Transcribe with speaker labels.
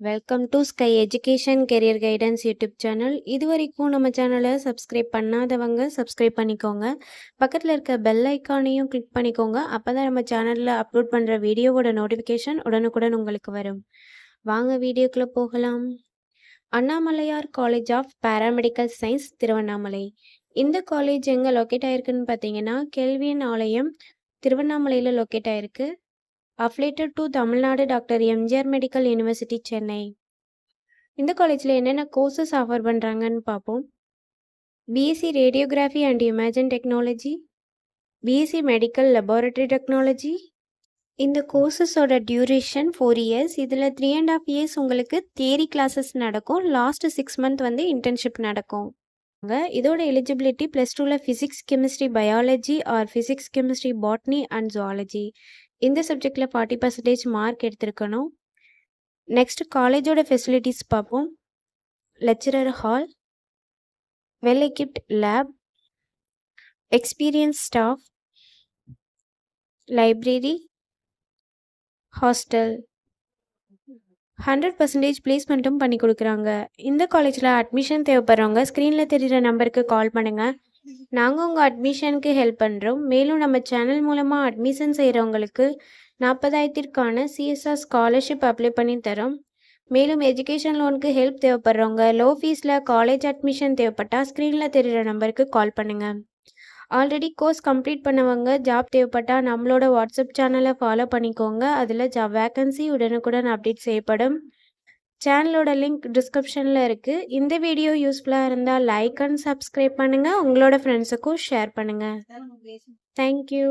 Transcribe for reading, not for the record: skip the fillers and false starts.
Speaker 1: Welcome to sky education career guidance YouTube channel. இது வரைக்கும் நம்ம சேனலை சப்ஸ்கிரைப் பண்ணாதவங்க சப்ஸ்கிரைப் பண்ணிக்கோங்க. பக்கத்தில் இருக்க பெல் ஐக்கானையும் கிளிக் பண்ணிக்கோங்க. அப்போ தான் நம்ம சேனலில் அப்லோட் பண்ணுற வீடியோவோட நோட்டிஃபிகேஷன் உடனுக்குடன் உங்களுக்கு வரும். வாங்க வீடியோக்குள்ளே போகலாம். Annamalaiyar college of paramedical science Tiruvannamalai. இந்த காலேஜ் எங்கே லொக்கேட் ஆயிருக்குன்னு பார்த்தீங்கன்னா கேள்வியன் ஆலயம் திருவண்ணாமலையில் லொக்கேட் ஆயிருக்கு. Affiliated to Tamil Nadu doctor MGR medical university Chennai. இந்த காலேஜில் என்னென்ன கோர்சஸ் ஆஃபர் பண்ணுறாங்கன்னு பார்ப்போம். BSc radiography and imagine technology, BSc medical laboratory technology. இந்த கோர்சஸோட டியூரேஷன் 4 இயர்ஸ். இதில் 3.5 இயர்ஸ் உங்களுக்கு தியரி கிளாஸஸ் நடக்கும். லாஸ்ட் 6 மந்த் வந்து இன்டர்ன்ஷிப் நடக்கும். இதோட எலிஜிபிலிட்டி +2ல் physics chemistry biology R physics chemistry botany and zoology இந்த சப்ஜெக்டில் 40% மார்க் எடுத்திருக்கணும். நெக்ஸ்ட் காலேஜோட ஃபெசிலிட்டிஸ் பார்ப்போம். Lecturer hall, well equipped lab, experience staff, library, hostel, 100% பிளேஸ்மெண்ட்டும் பண்ணி கொடுக்குறாங்க. இந்த காலேஜில் அட்மிஷன் தேவைப்படுறவங்க ஸ்க்ரீனில் தெரிகிற நம்பருக்கு கால் பண்ணுங்கள். நாங்கள் உங்கள் அட்மிஷனுக்கு ஹெல்ப் பண்ணுறோம். மேலும் நம்ம சேனல் மூலமாக அட்மிஷன் செய்கிறவங்களுக்கு 40,000க்கான சிஎஸ்ஆர் ஸ்காலர்ஷிப் அப்ளை பண்ணி தரோம். மேலும் எஜுகேஷன் லோனுக்கு ஹெல்ப் தேவைப்படுறவங்க லோ ஃபீஸில் காலேஜ் அட்மிஷன் தேவைப்பட்டால் ஸ்க்ரீனில் தெரிகிற நம்பருக்கு கால் பண்ணுங்கள். ஆல்ரெடி கோர்ஸ் கம்ப்ளீட் பண்ணவங்க ஜாப் தேவைப்பட்டால் நம்மளோட வாட்ஸ்அப் சேனலை ஃபாலோ பண்ணிக்கோங்க. அதில் ஜாப் வேக்கன்சி உடனுக்குடன் அப்டேட் செய்யப்படும். சேனலோட லிங்க் டிஸ்கிரிப்ஷனில் இருக்குது. இந்த வீடியோ யூஸ்ஃபுல்லாக இருந்தால் லைக் அண்ட் சப்ஸ்கிரைப் பண்ணுங்கள். உங்களோட ஃப்ரெண்ட்ஸுக்கும் ஷேர் பண்ணுங்கள். தேங்க்யூ.